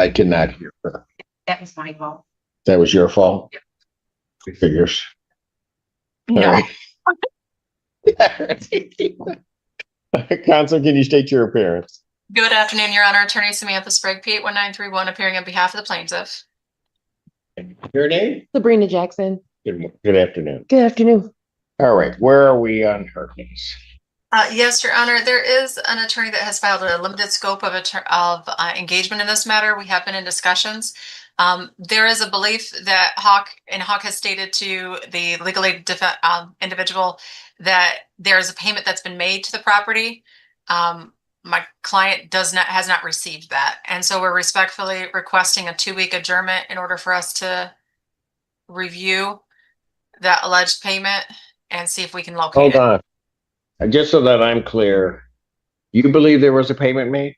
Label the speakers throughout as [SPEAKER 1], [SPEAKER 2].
[SPEAKER 1] I cannot hear her.
[SPEAKER 2] That was my fault.
[SPEAKER 1] That was your fault?
[SPEAKER 2] Yep.
[SPEAKER 1] It figures.
[SPEAKER 2] Yeah.
[SPEAKER 1] All right. Counsel, can you state your appearance?
[SPEAKER 3] Good afternoon, Your Honor. Attorney Samantha Sprague, P81931, appearing on behalf of the plaintiff.
[SPEAKER 1] Your name?
[SPEAKER 4] Sabrina Jackson.
[SPEAKER 1] Good afternoon.
[SPEAKER 4] Good afternoon.
[SPEAKER 1] All right, where are we on her case?
[SPEAKER 3] Yes, Your Honor, there is an attorney that has filed a limited scope of engagement in this matter. We have been in discussions. There is a belief that Hawk has stated to the legal aid individual that there is a payment that's been made to the property. My client has not received that. And so we're respectfully requesting a 2-week adjournment in order for us to review that alleged payment and see if we can locate it.
[SPEAKER 1] Hold on. Just so that I'm clear, you believe there was a payment made?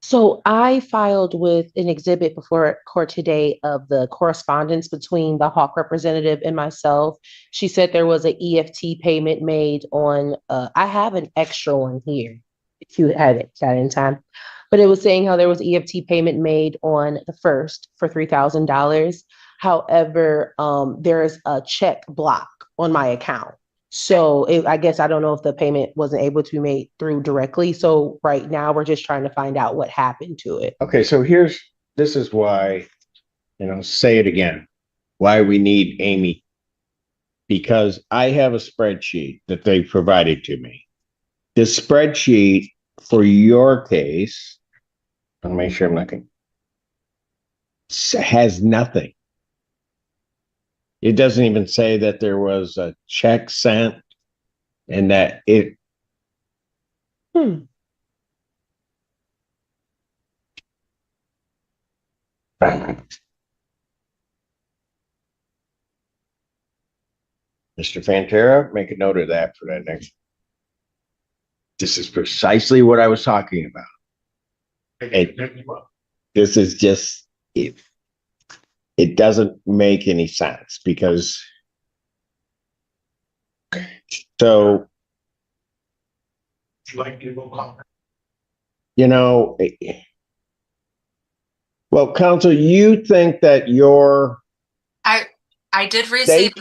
[SPEAKER 4] So I filed with an exhibit before court today of the correspondence between the Hawk representative and myself. She said there was an EFT payment made on, I have an extra one here, if you had it in time. But it was saying how there was EFT payment made on the 1st for $3,000. However, there is a check block on my account. So I guess I don't know if the payment wasn't able to be made through directly. So right now we're just trying to find out what happened to it.
[SPEAKER 1] Okay, so this is why, say it again, why we need Amy. Because I have a spreadsheet that they provided to me. The spreadsheet for your case, I'll make sure I'm looking, has nothing. It doesn't even say that there was a check sent and that it. Mr. Fantera, make a note of that for that next. This is precisely what I was talking about. This is just it doesn't make any sense because well, counsel, you think that
[SPEAKER 3] I did receive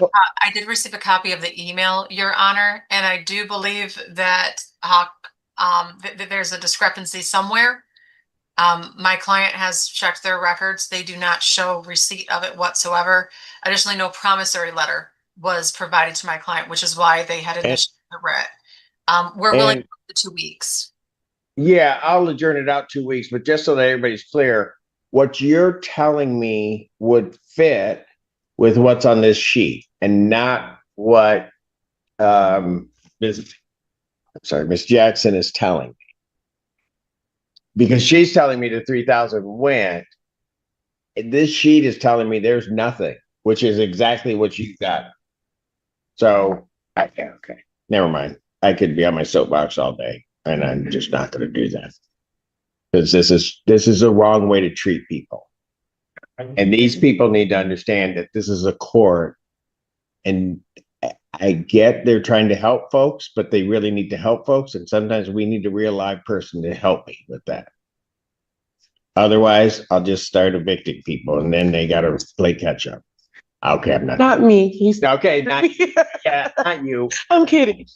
[SPEAKER 3] a copy of the email, Your Honor, and I do believe that Hawk that there's a discrepancy somewhere. My client has checked their records. They do not show receipt of it whatsoever. Additionally, no promissory letter was provided to my client, which is why they had initiated the writ. We're willing for the 2 weeks.
[SPEAKER 1] Yeah, I'll adjourn it out 2 weeks, but just so that everybody's clear, what you're telling me would fit with what's on this sheet and not what Miss Jackson is telling me. Because she's telling me the 3,000 went. This sheet is telling me there's nothing, which is exactly what you got. So, okay, never mind. I could be on my soapbox all day, and I'm just not going to do that. Because this is a wrong way to treat people. And these people need to understand that this is a court. And I get they're trying to help folks, but they really need to help folks. And sometimes we need a real live person to help me with that. Otherwise, I'll just start evicting people and then they got to play catch up. Okay, I'm not
[SPEAKER 4] me. He's
[SPEAKER 1] okay. Not you.
[SPEAKER 4] I'm kidding.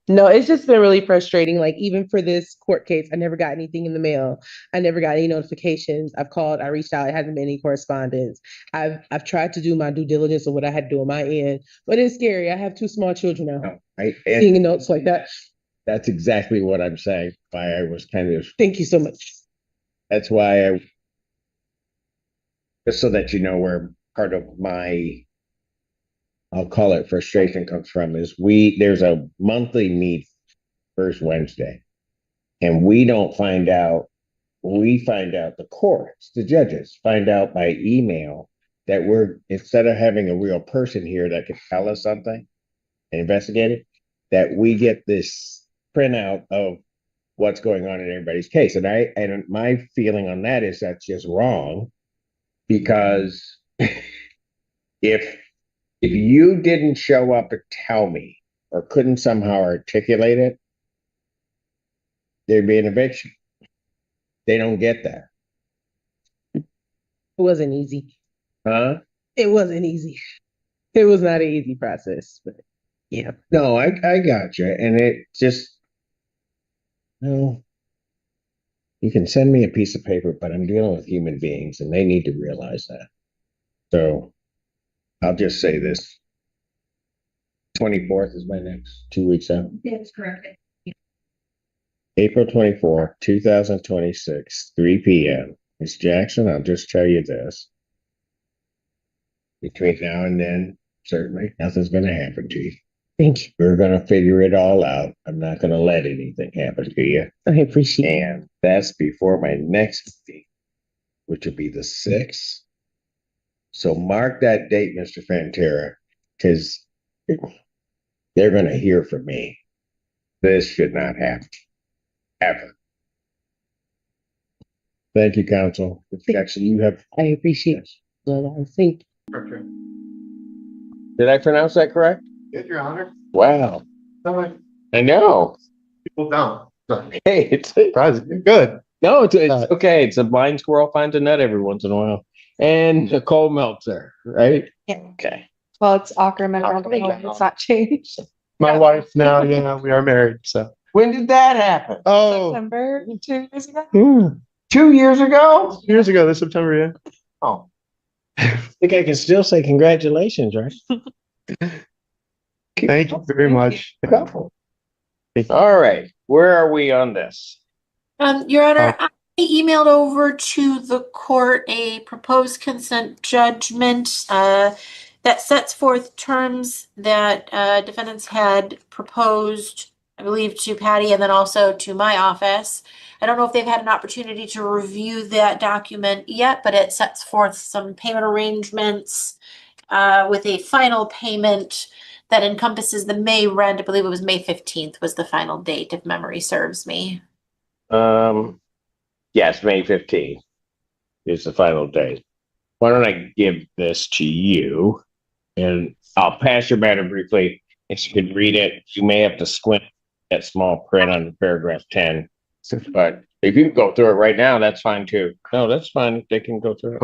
[SPEAKER 4] No, it's just been really frustrating. Like even for this court case, I never got anything in the mail. I never got any notifications. I've called, I reached out. It hasn't been any correspondence. I've tried to do my due diligence of what I had to do on my end, but it's scary. I have 2 small children now. Seeing notes like that.
[SPEAKER 1] That's exactly what I'm saying. Why I was kind of.
[SPEAKER 4] Thank you so much.
[SPEAKER 1] That's why just so that you know where part of my, I'll call it frustration comes from is there's a monthly meet first Wednesday and we find out the courts, the judges find out by email that instead of having a real person here that could tell us something and investigate it, that we get this printout of what's going on in everybody's case. And my feeling on that is that's just wrong because if you didn't show up and tell me or couldn't somehow articulate it, there'd be an eviction. They don't get that.
[SPEAKER 4] wasn't easy.
[SPEAKER 1] Huh?
[SPEAKER 4] It wasn't easy. It was not an easy process, but yeah.
[SPEAKER 1] No, I got you. And it just, no, you can send me a piece of paper, but I'm dealing with human beings and they need to realize that. So I'll just say this. 24th is my next 2 weeks out.
[SPEAKER 2] That's correct.
[SPEAKER 1] April 24th, 2026, 3 p.m. Miss Jackson, I'll just tell you this. Between now and then, certainly nothing's going to happen to you.
[SPEAKER 4] Thank you.
[SPEAKER 1] We're going to figure it all out. I'm not going to let anything happen to you.
[SPEAKER 4] I appreciate it.
[SPEAKER 1] And that's before my next meeting, which will be the 6th. So mark that date, Mr. Fantera, because they're going to hear from me. This should not happen. Ever. Thank you, counsel. Ms. Jackson, you have.
[SPEAKER 4] I appreciate it. I think
[SPEAKER 1] Did I pronounce that correct?
[SPEAKER 5] Yes, Your Honor.
[SPEAKER 1] Wow.
[SPEAKER 5] No,
[SPEAKER 1] I know.
[SPEAKER 5] people don't. So,
[SPEAKER 1] Hey, it's
[SPEAKER 5] surprising. Good.
[SPEAKER 1] no, it's okay. It's a blind squirrel finds a nut every once in a while. And Nicole Meltzer, right?
[SPEAKER 6] Yeah.
[SPEAKER 1] Okay.
[SPEAKER 6] Well, it's Ackerman. It's not changed.
[SPEAKER 5] My wife now, yeah, we are married. So,
[SPEAKER 1] When did that happen?
[SPEAKER 5] oh,
[SPEAKER 6] September 2 years ago.
[SPEAKER 1] 2 years ago?
[SPEAKER 5] years ago this September, yeah.
[SPEAKER 1] Oh. I think I can still say congratulations, right?
[SPEAKER 5] Thank you very much.
[SPEAKER 1] All right. Where are we on this?
[SPEAKER 2] Your Honor, I emailed over to the court a proposed consent judgment that sets forth terms that defendants had proposed, I believe, to Patty and then also to my office. I don't know if they've had an opportunity to review that document yet, but it sets forth some payment arrangements with a final payment that encompasses the May rent. I believe it was May 15th was the final date, if memory serves me.
[SPEAKER 1] Yes, May 15th is the final date. Why don't I give this to you and I'll pass your matter briefly. If you can read it, you may have to squint that small print on paragraph 10. But if you can go through it right now, that's fine too. No, that's fine. They can go through it.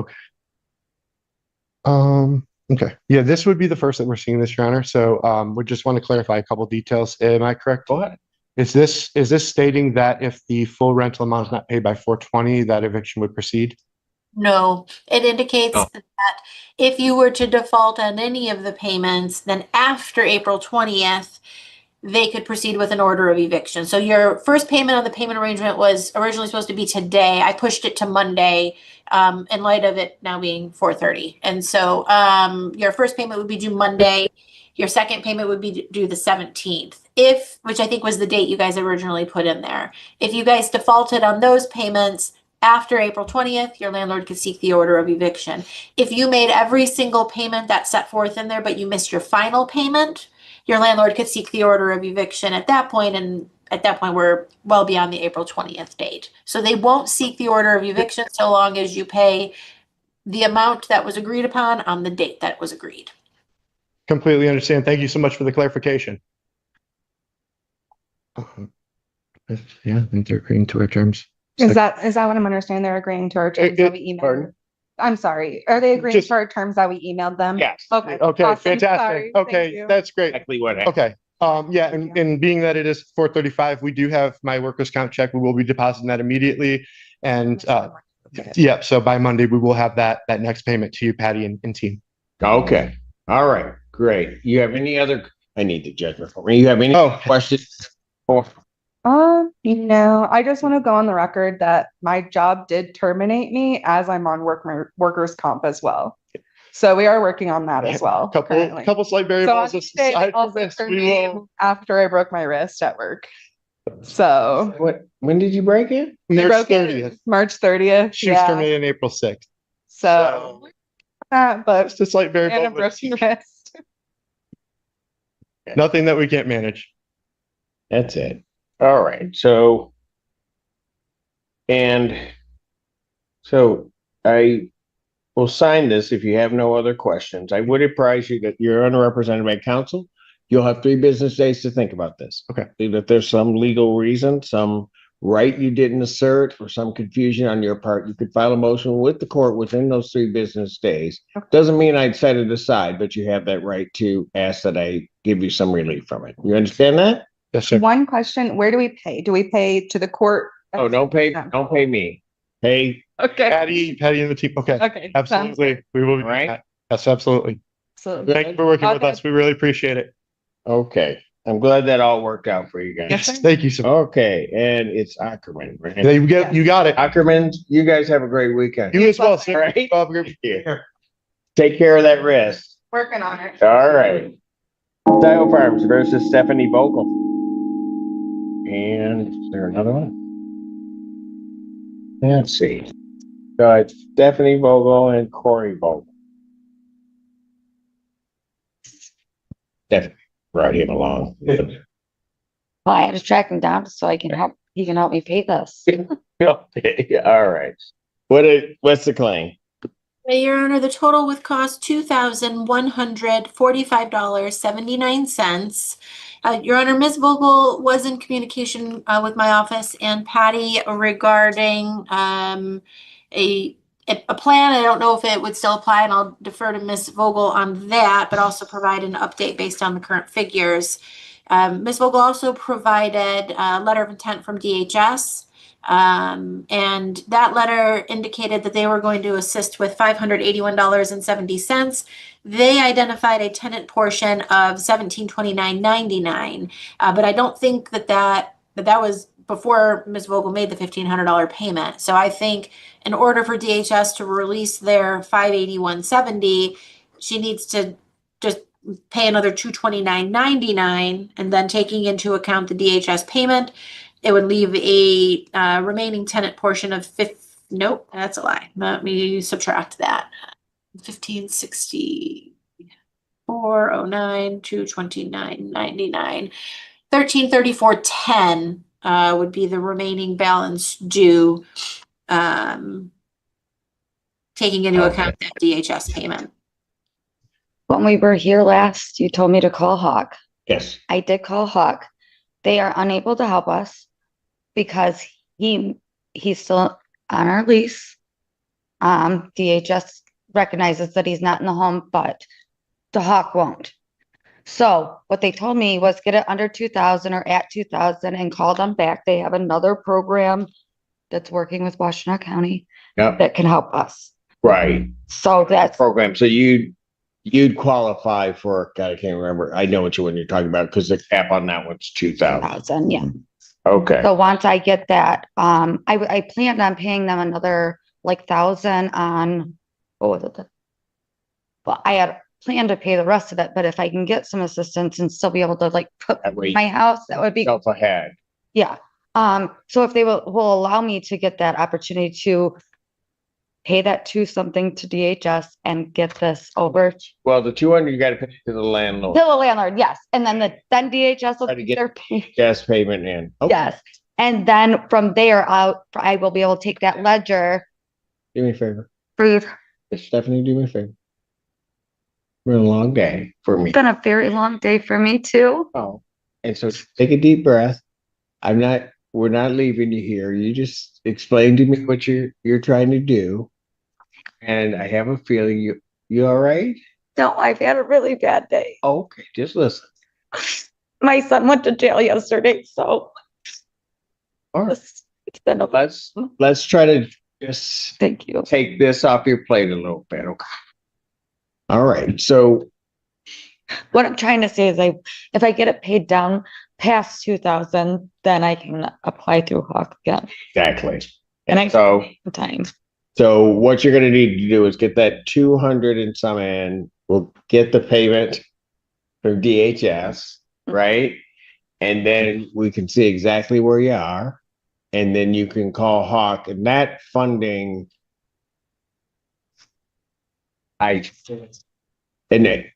[SPEAKER 5] Okay. Yeah, this would be the first that we're seeing this, Your Honor. So, we just want to clarify a couple details. Am I correct?
[SPEAKER 1] Go ahead.
[SPEAKER 5] Is this stating that if the full rental amount is not paid by 4/20, that eviction would proceed?
[SPEAKER 2] No, it indicates
[SPEAKER 1] Oh.
[SPEAKER 2] that if you were to default on any of the payments, then after April 20th, they could proceed with an order of eviction. So your first payment on the payment arrangement was originally supposed to be today. I pushed it to Monday, in light of it now being 4:30. And so, your first payment would be due Monday. Your second payment would be due the 17th, which I think was the date you guys originally put in there. If you guys defaulted on those payments after April 20th, your landlord could seek the order of eviction. If you made every single payment that's set forth in there, but you missed your final payment, your landlord could seek the order of eviction at that point, and at that point, we're well beyond the April 20th date. So they won't seek the order of eviction so long as you pay the amount that was agreed upon on the date that was agreed.
[SPEAKER 5] Completely understand. Thank you so much for the clarification. Yeah, I think they're agreeing to our terms.
[SPEAKER 6] Is that what I'm understanding? They're agreeing to our terms that we emailed.
[SPEAKER 5] Pardon?
[SPEAKER 6] I'm sorry. Are they agreeing
[SPEAKER 5] Just-
[SPEAKER 6] to our terms that we emailed them?
[SPEAKER 1] Yes.
[SPEAKER 6] Okay.
[SPEAKER 5] Okay,
[SPEAKER 6] awesome.
[SPEAKER 5] fantastic.
[SPEAKER 6] Sorry. Thank
[SPEAKER 5] Okay,
[SPEAKER 6] you.
[SPEAKER 5] that's great.
[SPEAKER 1] Exactly what happened.
[SPEAKER 5] Okay, yeah, and being that it is 4:35, we do have my workers' comp check. We will be depositing that immediately. And, yeah, so by Monday, we will have that next payment to you, Patty and team.
[SPEAKER 1] Okay. All right. Great. You have any other? I need the judgment for me. You have any questions? Oh,
[SPEAKER 6] No, I just want to go on the record that my job did terminate me as I'm on workers' comp as well. So we are working on that as well. currently.
[SPEAKER 5] Couple slight
[SPEAKER 6] So
[SPEAKER 5] variables.
[SPEAKER 6] on Tuesday, they also turned me after I broke my wrist at work. So
[SPEAKER 1] when did you break it?
[SPEAKER 5] March 30th.
[SPEAKER 6] March 30th.
[SPEAKER 5] She was terminated on April 6th.
[SPEAKER 6] So, but
[SPEAKER 5] Just a slight
[SPEAKER 6] and a
[SPEAKER 5] variable. but
[SPEAKER 6] broken wrist.
[SPEAKER 5] Nothing that we can't manage.
[SPEAKER 1] That's it. All right. So I will sign this if you have no other questions. I would advise you that you're unrepresented by counsel. You'll have 3 business days to think about this.
[SPEAKER 5] Okay.
[SPEAKER 1] See that there's some legal reason, some right you didn't assert or some confusion on your part, you could file a motion with the court within those 3 business days. Doesn't mean I'd set it aside, but you have that right to ask that I give you some relief from it. You understand that?
[SPEAKER 5] Yes, sir.
[SPEAKER 6] One question, where do we pay? Do we pay to the court?
[SPEAKER 1] Oh, don't pay me. Pay.
[SPEAKER 6] Okay.
[SPEAKER 5] Patty and the team. Okay.
[SPEAKER 6] Okay.
[SPEAKER 5] Absolutely. We will be doing
[SPEAKER 1] Right.
[SPEAKER 5] that. Yes, absolutely.
[SPEAKER 6] So
[SPEAKER 5] Thank you for working with us. We really appreciate it.
[SPEAKER 1] Okay. I'm glad that all worked out for you guys.
[SPEAKER 5] Yes, thank you so much.
[SPEAKER 1] Okay, and it's Ackerman, right?
[SPEAKER 5] Yeah, you got it.
[SPEAKER 1] Ackerman, you guys have a great weekend.
[SPEAKER 5] You as well, sir.
[SPEAKER 1] All right.
[SPEAKER 5] Bob,
[SPEAKER 1] Here. Take care of that wrist.
[SPEAKER 6] working on it.
[SPEAKER 1] All right. Style Farms versus Stephanie Vogel. And is there another one? Let's see. So it's Stephanie Vogel and Corey Vogel. Stephanie brought him along.
[SPEAKER 7] Well, I had to track him down so he can help me pay this.
[SPEAKER 1] Okay, all right. What's the claim?
[SPEAKER 2] Your Honor, the total would cost $2,145.79. Your Honor, Ms. Vogel was in communication with my office and Patty regarding a plan. I don't know if it would still apply, and I'll defer to Ms. Vogel on that, but also provide an update based on the current figures. Ms. Vogel also provided a letter of intent from DHS. And that letter indicated that they were going to assist with $581.70. They identified a tenant portion of $1,729.99, but I don't think that was before Ms. Vogel made the $1,500 payment. So I think in order for DHS to release their $581.70, she needs to just pay another $229.99, and then taking into account the DHS payment, it would leave a remaining tenant portion of nope, that's a lie. Let me subtract that. 1560, 409, 229.99, 1334.10 would be the remaining balance due, taking into account that DHS payment.
[SPEAKER 7] When we were here last, you told me to call Hawk.
[SPEAKER 1] Yes.
[SPEAKER 7] I did call Hawk. They are unable to help us because he's still on our lease. DHS recognizes that he's not in the home, but the Hawk won't. So what they told me was get it under 2,000 or at 2,000 and call them back. They have another program that's working with Washtenaw County that can help us.
[SPEAKER 1] Right.
[SPEAKER 7] So that's
[SPEAKER 1] Program. So you'd qualify for, God, I can't remember. I know which one you're talking about because the cap on that one's 2,000.
[SPEAKER 7] 2,000, yeah.
[SPEAKER 1] Okay.
[SPEAKER 7] So once I get that, I planned on paying them another like 1,000 on, what was it? Well, I had planned to pay the rest of it, but if I can get some assistance and still be able to like put my house, that would be
[SPEAKER 1] Self ahead.
[SPEAKER 7] yeah. So if they will allow me to get that opportunity to pay that something to DHS and get this over to
[SPEAKER 1] Well, the 200 you got to pay to the landlord.
[SPEAKER 7] the landlord, yes, and then then DHS will
[SPEAKER 1] Try to
[SPEAKER 7] get
[SPEAKER 1] get
[SPEAKER 7] their pay.
[SPEAKER 1] Gas payment in. Okay.
[SPEAKER 7] Yes, and then from there out, I will be able to take that ledger.
[SPEAKER 1] Do me a favor.
[SPEAKER 7] Breathe.
[SPEAKER 1] Stephanie, do me a favor. It's been a long day for me.
[SPEAKER 7] It's been a very long day for me too.
[SPEAKER 1] Oh, and so take a deep breath. We're not leaving you here. You just explain to me what you're trying to do. And I have a feeling you all right?
[SPEAKER 7] No, I've had a really bad day.
[SPEAKER 1] Okay, just listen.
[SPEAKER 7] My son went to jail yesterday, so
[SPEAKER 1] All right.
[SPEAKER 7] it's been a
[SPEAKER 1] Let's try to just
[SPEAKER 7] thank you.
[SPEAKER 1] take this off your plate a little bit, okay? All right. So
[SPEAKER 7] What I'm trying to say is if I get it paid down past 2,000, then I can apply through Hawk again.
[SPEAKER 1] exactly.
[SPEAKER 7] And I
[SPEAKER 1] So
[SPEAKER 7] time.
[SPEAKER 1] So what you're going to need to do is get that 200 and some in. We'll get the payment from DHS, right? And then we can see exactly where you are. And then you can call Hawk, and that funding, and it,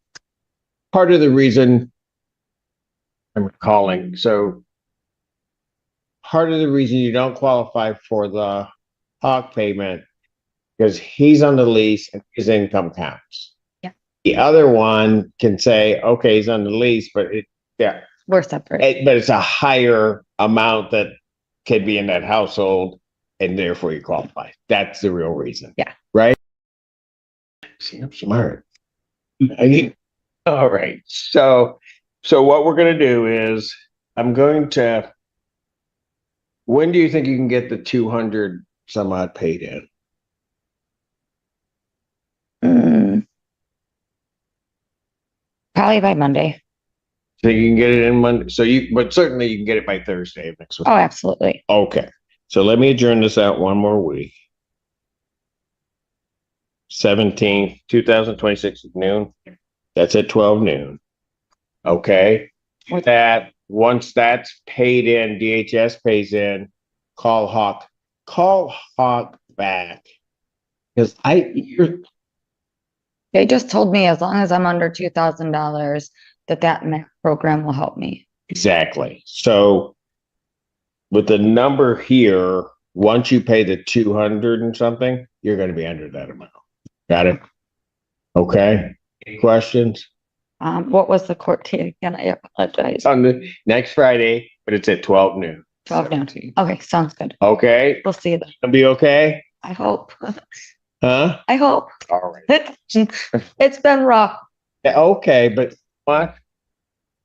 [SPEAKER 1] part of the reason I'm calling, so part of the reason you don't qualify for the Hawk payment because he's on the lease and his income counts.
[SPEAKER 7] Yeah.
[SPEAKER 1] The other one can say, okay, he's on the lease, but
[SPEAKER 7] We're separate.
[SPEAKER 1] but it's a higher amount that can be in that household and therefore you qualify. That's the real reason.
[SPEAKER 4] Yeah.
[SPEAKER 1] Right? See, I'm smart. All right. So what we're going to do is I'm going to, when do you think you can get the 200 some odd paid in?
[SPEAKER 7] Probably by Monday.
[SPEAKER 1] So you can get it in Monday. But certainly you can get it by Thursday of next week.
[SPEAKER 7] Oh, absolutely.
[SPEAKER 1] Okay. So let me adjourn this out one more week. 17th, 2026 at noon. That's at 12 noon. Okay. With that, once that's paid in, DHS pays in, call Hawk back. Because
[SPEAKER 7] They just told me as long as I'm under $2,000 that program will help me.
[SPEAKER 1] exactly. So with the number here, once you pay the 200 and something, you're going to be under that amount. Got it? Okay. Any questions?
[SPEAKER 7] What was the court date again? I apologize.
[SPEAKER 1] On the next Friday, but it's at 12 noon.
[SPEAKER 7] 12 noon. Okay, sounds good.
[SPEAKER 1] Okay.
[SPEAKER 7] We'll see you then.
[SPEAKER 1] It'll be okay?
[SPEAKER 7] I hope.
[SPEAKER 1] Huh?
[SPEAKER 7] I hope.
[SPEAKER 1] All right.
[SPEAKER 7] It's been rough.
[SPEAKER 1] Yeah, okay, but what?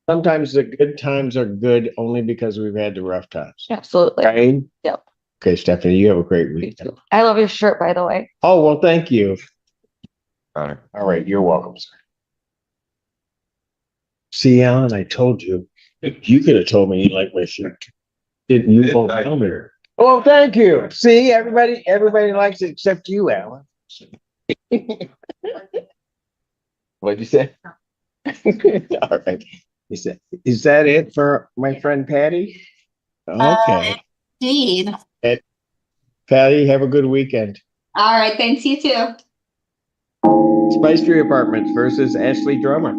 [SPEAKER 1] Sometimes the good times are good only because we've had the rough times.
[SPEAKER 7] Absolutely.
[SPEAKER 1] Right?
[SPEAKER 7] Yep.
[SPEAKER 1] Okay, Stephanie, you have a great
[SPEAKER 7] You
[SPEAKER 1] week.
[SPEAKER 7] too. I love your shirt, by the way.
[SPEAKER 1] Oh, well, thank you. All right, you're welcome, sir. See, Alan, I told you. You could have told me you like my shirt. Didn't you? Oh, tell me. Oh, thank you. See, everybody likes it except you, Alan. What'd you say? All right. Is that it for my friend Patty? Okay.
[SPEAKER 2] Indeed.
[SPEAKER 1] Patty, have a good weekend.
[SPEAKER 8] All right, thanks, you too.
[SPEAKER 1] Spice Tree Apartments versus Ashley Drummer.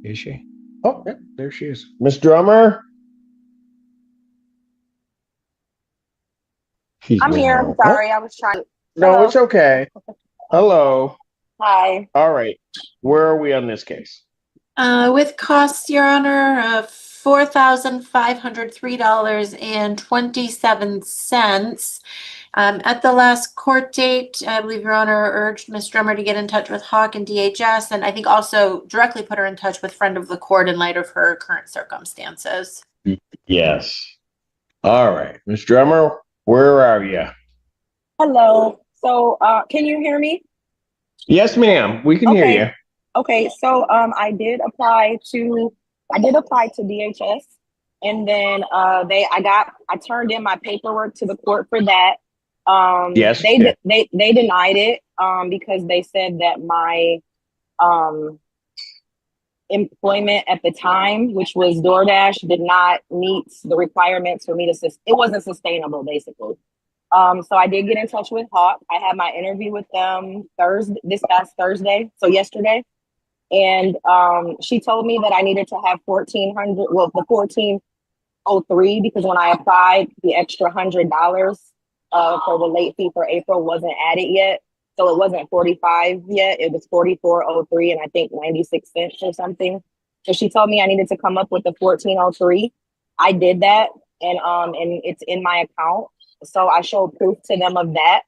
[SPEAKER 1] Is she? Oh, yeah, there she is. Miss Drummer?
[SPEAKER 9] I'm here. I'm sorry. I was trying.
[SPEAKER 1] No,
[SPEAKER 9] Hello.
[SPEAKER 1] it's okay. Hello.
[SPEAKER 9] Hi.
[SPEAKER 1] All right. Where are we on this case?
[SPEAKER 2] With costs, Your Honor, of $4,503.27. At the last court date, I believe Your Honor urged Ms. Drummer to get in touch with Hawk and DHS, and I think also directly put her in touch with friend of the court in light of her current circumstances.
[SPEAKER 1] Yes. All right. Miss Drummer, where are you?
[SPEAKER 9] Hello. So, can you hear me?
[SPEAKER 1] Yes, ma'am. We can hear you.
[SPEAKER 9] Okay. So, I did apply to DHS, and then I turned in my paperwork to the court for that.
[SPEAKER 1] Yes.
[SPEAKER 9] They denied it because they said that my employment at the time, which was DoorDash, did not meet the requirements for me to it wasn't sustainable, basically. So I did get in touch with Hawk. I had my interview with them this past Thursday, so yesterday. And she told me that I needed to have the 1403, because when I applied, the extra $100 for the late fee for April wasn't added yet. So it wasn't 45 yet. It was 4403 and I think 96 cents or something. So she told me I needed to come up with the 1403. I did that, and it's in my account. So I showed proof to them of that.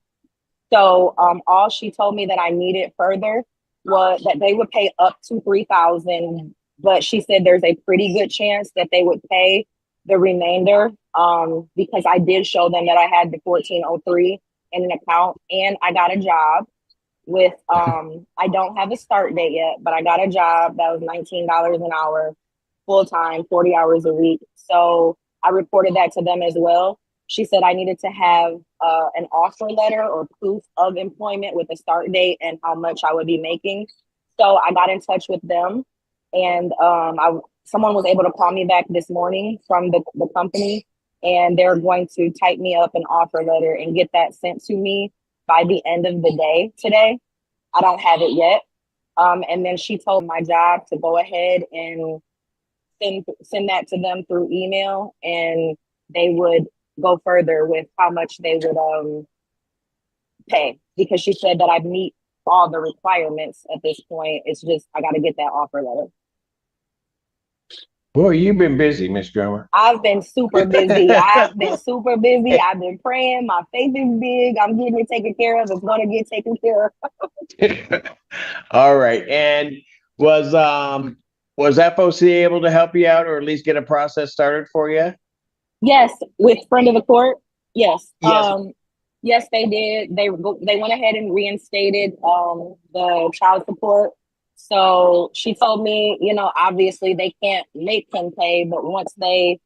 [SPEAKER 9] So all she told me that I needed further was that they would pay up to $3,000, but she said there's a pretty good chance that they would pay the remainder because I did show them that I had the 1403 in an account, and I got a job with I don't have a start date yet, but I got a job that was $19 an hour, full time, 40 hours a week. So I reported that to them as well. She said I needed to have an offer letter or proof of employment with a start date and how much I would be making. So I got in touch with them, and someone was able to call me back this morning from the company, and they're going to type me up an offer letter and get that sent to me by the end of the day today. I don't have it yet. And then she told my job to go ahead and send that to them through email, and they would go further with how much they would pay, because she said that I meet all the requirements at this point. It's just I got to get that offer letter.
[SPEAKER 1] Boy, you've been busy, Miss Drummer.
[SPEAKER 9] I've been super busy. I've been super busy. I've been praying. My faith is big. I'm getting it taken care of. It's going to get taken care of.
[SPEAKER 1] All right. And was FOC able to help you out or at least get a process started for you?
[SPEAKER 9] Yes, with friend of the court. Yes.
[SPEAKER 1] Yes.
[SPEAKER 9] Yes, they did. They went ahead and reinstated the child support. So she told me, you know, obviously they can't make him pay, but once they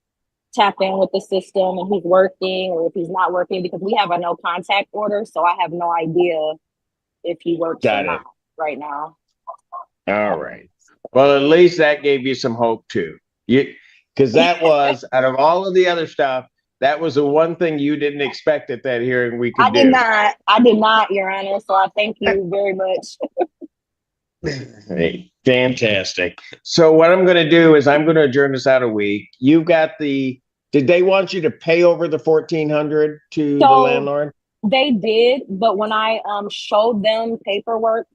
[SPEAKER 9] tap in with the system and he's working or if he's not working, because we have a no contact order, so I have no idea if he works or not right now.
[SPEAKER 1] All right. Well, at least that gave you some hope too. Because that was out of all of the other stuff, that was the one thing you didn't expect at that hearing we could do.
[SPEAKER 9] I did not, Your Honor. So I thank you very much.
[SPEAKER 1] Hey, fantastic. So what I'm going to do is I'm going to adjourn this out a week. You've got did they want you to pay over the $1,400 to the landlord?
[SPEAKER 9] They did, but when I showed them paperwork,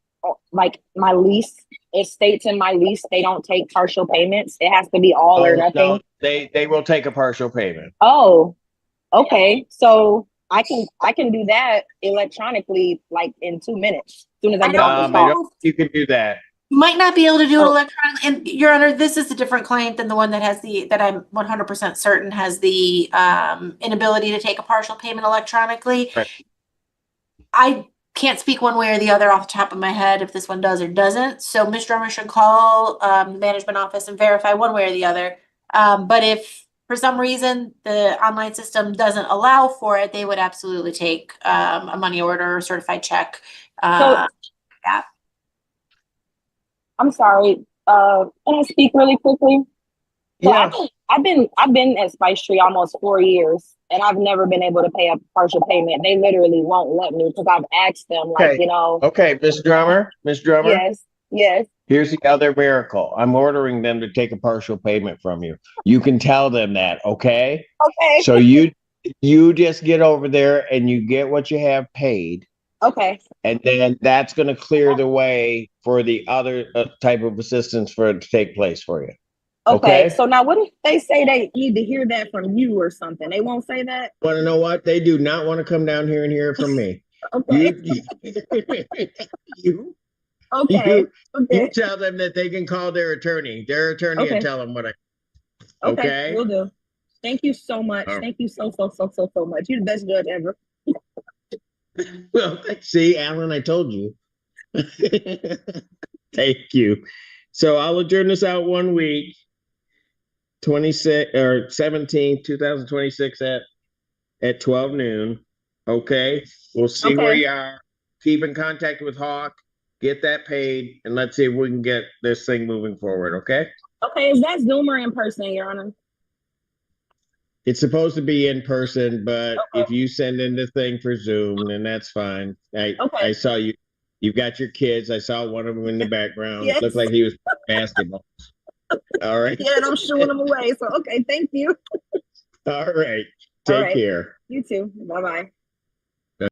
[SPEAKER 9] like my lease, it states in my lease they don't take partial payments. It has to be all or nothing.
[SPEAKER 1] No, they will take a partial payment.
[SPEAKER 9] Oh, okay. So I can do that electronically, like in 2 minutes. As soon as I get off the call.
[SPEAKER 1] You can do that.
[SPEAKER 2] You might not be able to do it electronically. And Your Honor, this is a different client than the one that has that I'm 100% certain has the inability to take a partial payment electronically.
[SPEAKER 1] Right.
[SPEAKER 2] I can't speak one way or the other off the top of my head if this one does or doesn't. So Ms. Drummer should call the management office and verify one way or the other. But if for some reason the online system doesn't allow for it, they would absolutely take a money order or certified check.
[SPEAKER 9] Yeah. I'm sorry. Can I speak really quickly? So
[SPEAKER 1] yeah.
[SPEAKER 9] I've been at Spice Tree almost 4 years, and I've never been able to pay a partial payment. They literally won't let me because I've asked them, like, you know.
[SPEAKER 1] Okay, Miss Drummer.
[SPEAKER 9] Yes.
[SPEAKER 1] Here's the other miracle. I'm ordering them to take a partial payment from you. You can tell them that, okay?
[SPEAKER 9] Okay.
[SPEAKER 1] So you just get over there and you get what you have paid.
[SPEAKER 9] Okay.
[SPEAKER 1] And then that's going to clear the way for the other type of assistance for it to take place for you.
[SPEAKER 9] Okay. So now what if they say they need to hear that from you or something? They won't say that?
[SPEAKER 1] Want to know what? They do not want to come down here and hear it from me.
[SPEAKER 9] Okay.
[SPEAKER 1] You tell them that they can call their attorney. Their attorney and tell them what
[SPEAKER 9] Okay, will do. Thank you so much. Thank you so much. You're the best judge ever.
[SPEAKER 1] Well, see, Alan, I told you. Thank you. So I'll adjourn this out 1 week, 17th, 2026 at 12 noon. Okay. We'll see where you are. Keep in contact with Hawk, get that paid, and let's see if we can get this thing moving forward. Okay.
[SPEAKER 9] Okay. Is that Zoom or in person, Your Honor?
[SPEAKER 1] It's supposed to be in person, but if you send in the thing for Zoom, then that's fine. I saw you. You've got your kids. I saw one of them in the background. Yes. It looked like he was playing basketball. All right.
[SPEAKER 9] Yeah, and I'm shooing them away. So, okay, thank you.
[SPEAKER 1] All right. Take care.
[SPEAKER 9] You too. Bye-bye.